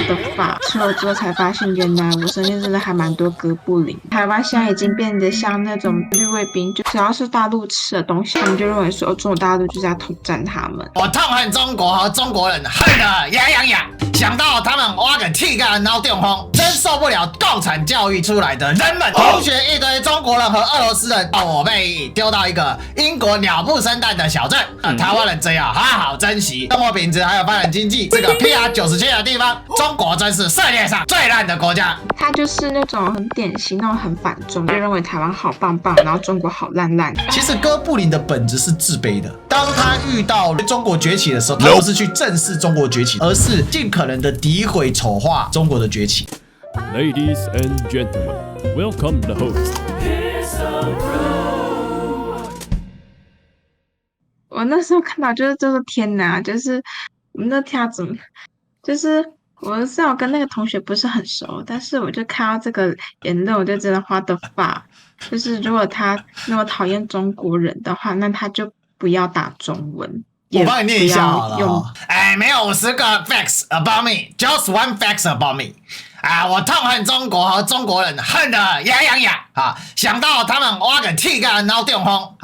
的发，吃了之后才发现，原来我身边真的还蛮多哥布林。台湾现在已经变得像那种绿卫兵，就只要是大陆吃的东西，他们就认为说，中国大陆就是要统战他们。我痛恨中国和中国人，恨得牙痒痒。想到他们挖个屁干脑电风，真受不了共产教育出来的人们。同学一堆中国人和俄罗斯人，我被丢到一个英国鸟不生蛋的小镇。台湾人真要好好珍惜生活品质，还有发展经济。这个 PR97的地方，中国真是世界上最烂的国家。他就是那种很典型、那种很反中，就认为台湾好棒棒，然后中国好烂烂。其实哥布林的本质是自卑的。当他遇到中国崛起的时候，他不是去正视中国崛起，而是尽可能的诋毁、丑化中国的崛起。Ladies and gentlemen, welcome the host. 我那时候看到就是这个天哪，就是我们那天怎么，就是我虽然我跟那个同学不是很熟，但是我就看到这个言论，我就真的what the fuck。就是如果他那么讨厌中国人的话，那他就不要打中文。我帮你念一下好了哦。没有50个 facts about me, just one facts about me。我痛恨中国和中国人，恨得牙痒痒啊！想到他们挖个屁干脑电风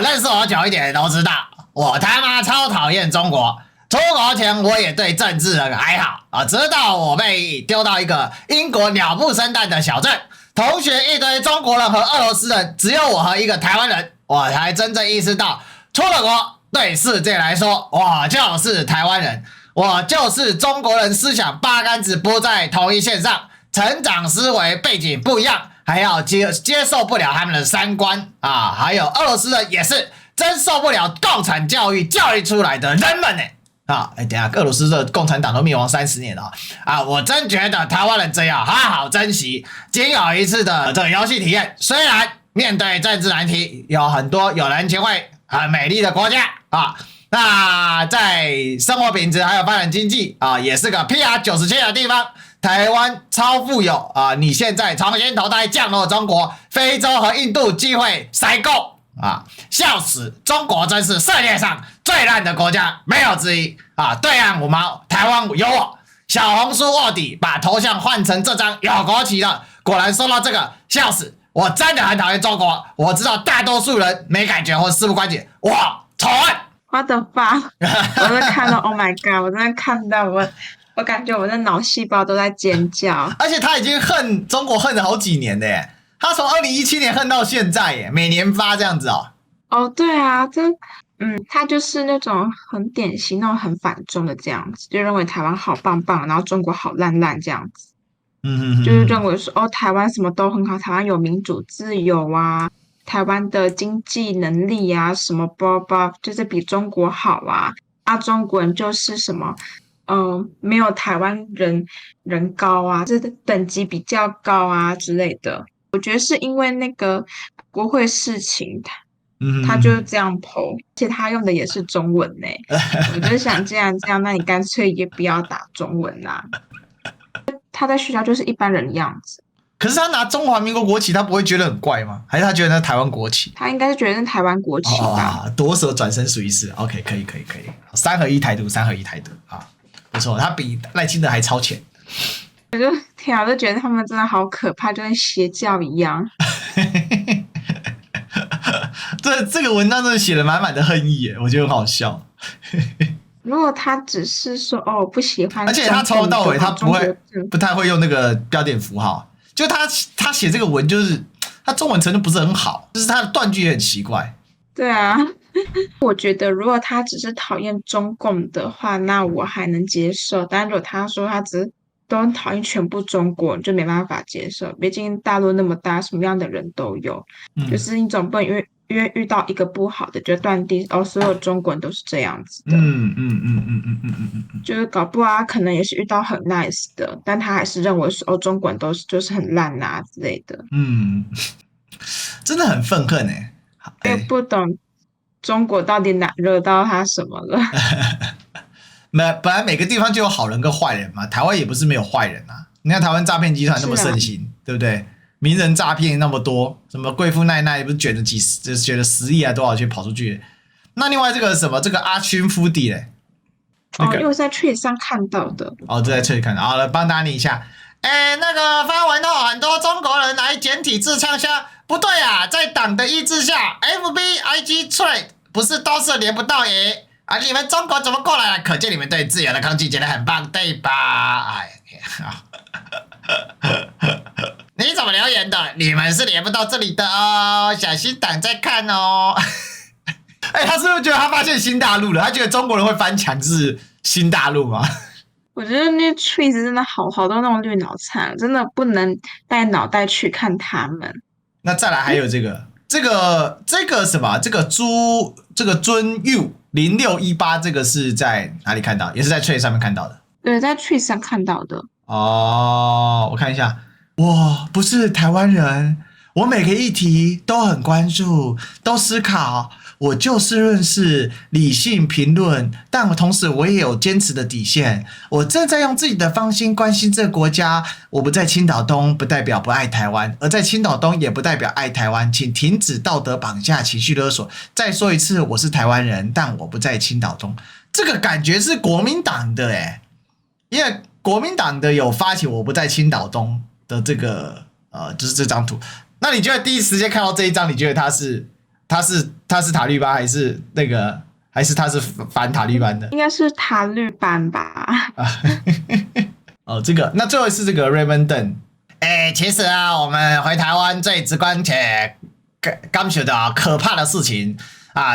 认识我久一点都知道，我他妈超讨厌中国。出国前我也对政治还好直到我被丢到一个英国鸟不生蛋的小镇，同学一堆中国人和俄罗斯人，只有我和一个台湾人，我才真正意识到，出了国对世界来说，我就是台湾人。我就是中国人思想八竿子不在同一线上，成长思维背景不一样，还要接受不了他们的三观还有俄罗斯人也是真受不了共产教育教育出来的人们呢等一下，俄罗斯的共产党都灭亡30年了我真觉得台湾人真要好好珍惜仅有一次的这个游戏体验。虽然面对政治难题，有很多有人情味很美丽的国家那在生活品质还有发展经济也是个 PR97的地方。台湾超富有你现在重新投胎降落中国、非洲和印度，机会塞够笑死！中国真是世界上最烂的国家，没有之一对岸5毛，台湾有我。小红书卧底把头像换成这张有国旗的，果然收到这个，笑死！我真的很讨厌中国，我知道大多数人没感觉或事不关己，我仇恨。What the fuck！ 我在看到 ，Oh my god！ 我真的看到我感觉我的脑细胞都在尖叫。而且他已经恨中国恨了好几年了耶，他从2017年恨到现在耶，每年发这样子对啊，他就是那种很典型、那种很反中的这样子，就认为台湾好棒棒，然后中国好烂烂这样子。就是认为说台湾什么都很好，台湾有民主自由台湾的经济能力什么包包就是比中国好中国人就是什么没有台湾人高就是等级比较高之类的。我觉得是因为那个国会事情他就这样 po， 而且他用的也是中文呢。我就想既然这样，那你干脆也不要打中文他在学校就是一般人的样子。可是他拿中华民国国旗，他不会觉得很怪吗？还是他觉得那是台湾国旗？他应该是觉得那是台湾国旗吧。夺舍转身属于是 OK， 可以，3合1台独，3合1台独不错，他比赖清德还超前。我就天啊，我就觉得他们真的好可怕，就跟邪教一样。这个文章真的写了满满的恨意耶，我觉得很好笑。如果他只是说我不喜欢，而且他从头到尾他不太会用那个标点符号，就他写这个文就是他中文程度不是很好，就是他的断句也很奇怪。对啊，我觉得如果他只是讨厌中共的话，那我还能接受。但如果他说他只是都很讨厌全部中国，就没办法接受。毕竟大陆那么大，什么样的人都有，就是你总不能因为遇到一个不好的就断定所有中国人都是这样子的。就是搞不好他可能也是遇到很 nice 的，但他还是认为说中国人都是就是很烂之类的。真的很愤恨耶。也不懂中国到底哪惹到他什么了。本来每个地方就有好人跟坏人嘛，台湾也不是没有坏人你看台湾诈骗集团那么盛行，对不对？名人诈骗那么多，什么贵妇奈奈不是卷了10亿多少钱跑出去？那另外这个什么这个阿勋夫弟嘞，因为我在 Tweet 上看到的。这在 Tweet 看到。好了，帮打你一下。那个发文很多中国人来简体字畅销，不对啊，在党的意志下 ，FB、IG、Tweet 不是都是连不到耶？你们中国怎么过来了？可见你们对自由的空气觉得很棒，对吧？你怎么留言的？你们是连不到这里的哦，小心党在看哦。他是不是觉得他发现新大陆了？他觉得中国人会翻墙是新大陆吗？我觉得那 Tweet 真的好多那种绿脑残，真的不能带脑袋去看他们。那再来还有这个什么？这个尊 U 0618，这个是在哪里看到？也是在 Tweet 上面看到的。对，在 Tweet 上看到的。我看一下，我不是台湾人，我每个议题都很关注，都思考。我就事论事，理性评论，但同时我也有坚持的底线。我正在用自己的方心关心这个国家。我不在青岛东，不代表不爱台湾；而在青岛东，也不代表爱台湾。请停止道德绑架、情绪勒索。再说一次，我是台湾人，但我不在青岛东。这个感觉是国民党的因为国民党的有发起我不在青岛东的这个就是这张图。那你觉得第一时间看到这一张，你觉得他是塔利班还是还是他是反塔利班的？应该是塔利班吧。这个那最后是这个 Raymond Dunn。其实我们回台湾最直观且感觉的可怕的事情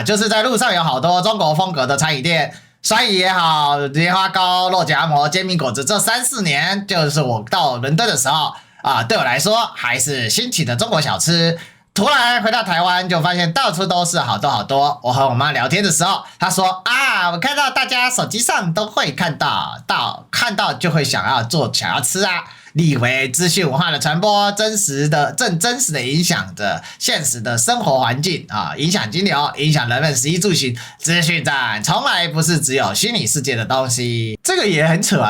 就是在路上有好多中国风格的餐饮店，酸饮也好，莲花糕、肉夹馍、煎饼果子，这3-4年就是我到伦敦的时候对我来说还是新奇的中国小吃。突然回到台湾，就发现到处都是好多。我和我妈聊天的时候，她说我看到大家手机上都会看到就会想要吃啊。你以为资讯文化的传播真实的影响着现实的生活环境影响金流，影响人们食衣住行。资讯站从来不是只有虚拟世界的东西，这个也很扯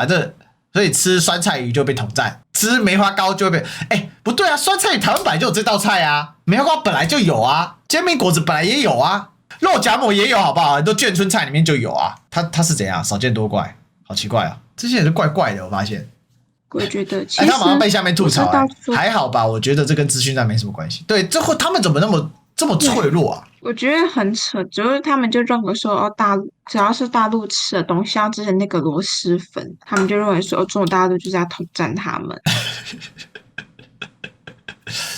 所以吃酸菜鱼就被统战，吃梅花糕就会被不对啊，酸菜鱼台湾本来就有这道菜梅花糕本来就有煎饼果子本来也有肉夹馍也有，好不好？很多眷村菜里面就有它是怎样？少见多怪，好奇怪这些人是怪怪的，我发现。我觉得其实他马上被下面吐槽还好吧？我觉得这跟资讯站没什么关系。对，他们怎么这么脆弱我觉得很扯，就是他们就认为说只要是大陆吃的东西，像之前那个螺蛳粉，他们就认为说中国大陆就是要统战他们。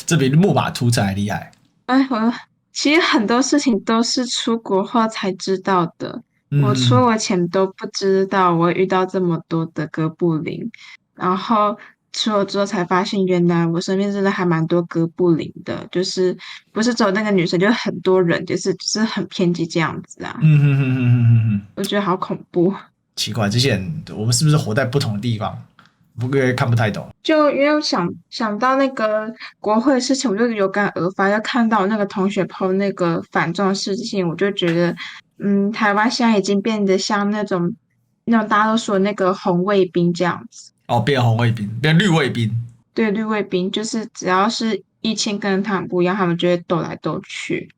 这比木马屠城还厉害。其实很多事情都是出国后才知道的。我出国前都不知道我会遇到这么多的哥布林，然后出了之后才发现，原来我身边真的还蛮多哥布林的，就是不是只有那个女生，就是很多人，就是很偏激这样子我觉得好恐怖。奇怪，这些人我们是不是活在不同的地方？不过看不太懂。就因为想到那个国会的事情，我就有感而发，要看到那个同学 po 那个反中的事情，我就觉得台湾现在已经变得像那种大家都说那个红卫兵这样子。变红卫兵，变绿卫兵。对，绿卫兵就是只要是1000跟他们不一样，他们就会斗来斗去。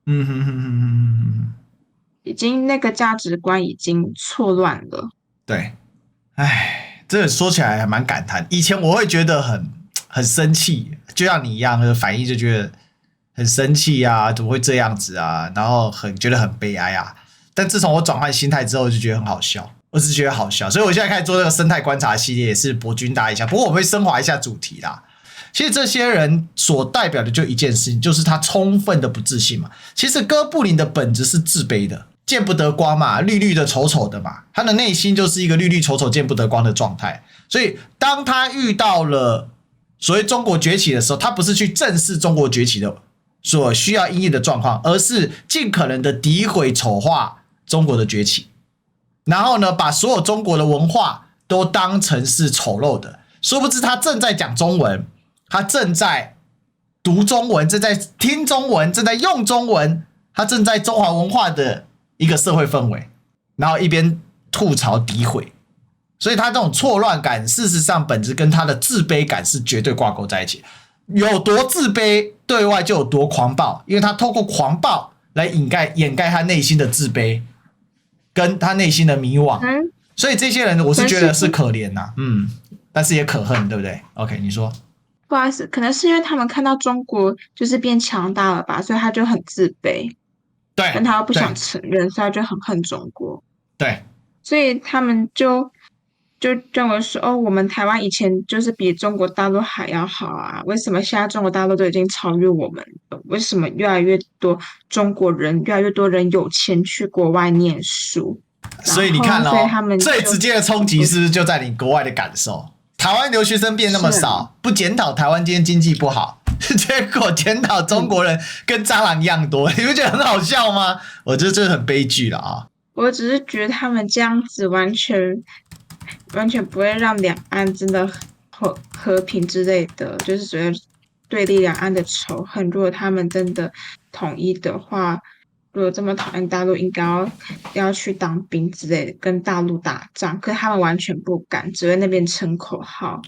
已经那个价值观已经错乱了。对，这个说起来还蛮感叹。以前我会觉得很生气，就像你一样的反应，就觉得很生气怎么会这样子然后觉得很悲哀但自从我转换心态之后，就觉得很好笑。我是觉得好笑，所以我现在开始做这个生态观察系列，也是博君大一下。不过我会升华一下主题啦。其实这些人所代表的就一件事情，就是他充分的不自信嘛。其实哥布林的本质是自卑的，见不得光嘛，绿绿的丑丑的嘛，他的内心就是一个绿绿丑丑见不得光的状态。所以当他遇到了所谓中国崛起的时候，他不是去正视中国崛起的所需要因应的状况，而是尽可能的诋毁丑化中国的崛起。然后呢，把所有中国的文化都当成是丑陋的，殊不知他正在讲中文，他正在读中文，正在听中文，正在用中文，他正在中华文化的一个社会氛围，然后一边吐槽诋毁，所以他这种错乱感，事实上本质跟他的自卑感是绝对挂钩在一起。有多自卑，对外就有多狂暴，因为他透过狂暴来掩盖他内心的自卑。跟他内心的迷惘，所以这些人我是觉得是可怜呐，但是也可恨，对不对 ？OK， 你说。不好意思，可能是因为他们看到中国就是变强大了吧，所以他就很自卑，对，但他又不想承认，所以他就很恨中国。对，所以他们就认为说，哦，我们台湾以前就是比中国大陆还要好啊，为什么现在中国大陆都已经超越我们了？为什么越来越多中国人，越来越多人有钱去国外念书？所以你看所以他们最直接的冲击是不是就在你国外的感受？台湾留学生变那么少，不检讨台湾今天经济不好，结果检讨中国人跟蟑螂一样多，你不觉得很好笑吗？我觉得这很悲剧了啊！我只是觉得他们这样子完全不会让两岸真的和平之类的，就是觉得对立两岸的仇恨。如果他们真的统一的话，如果这么讨厌大陆，应该要去当兵之类的，跟大陆打仗。可是他们完全不敢，只会那边称口号。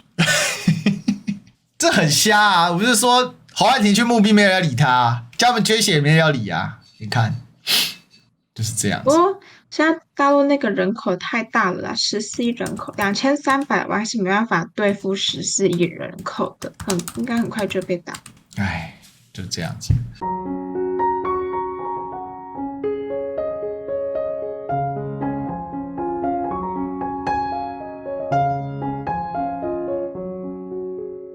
这很瞎啊！我不是说侯汉廷去募兵没人要理他、啊，叫他们捐血也没人要理啊！你看，就是这样子。现在大陆那个人口太大了啦，14亿人口，2300万是没办法对付14亿人口的，应该很快就被打。哎，就这样子。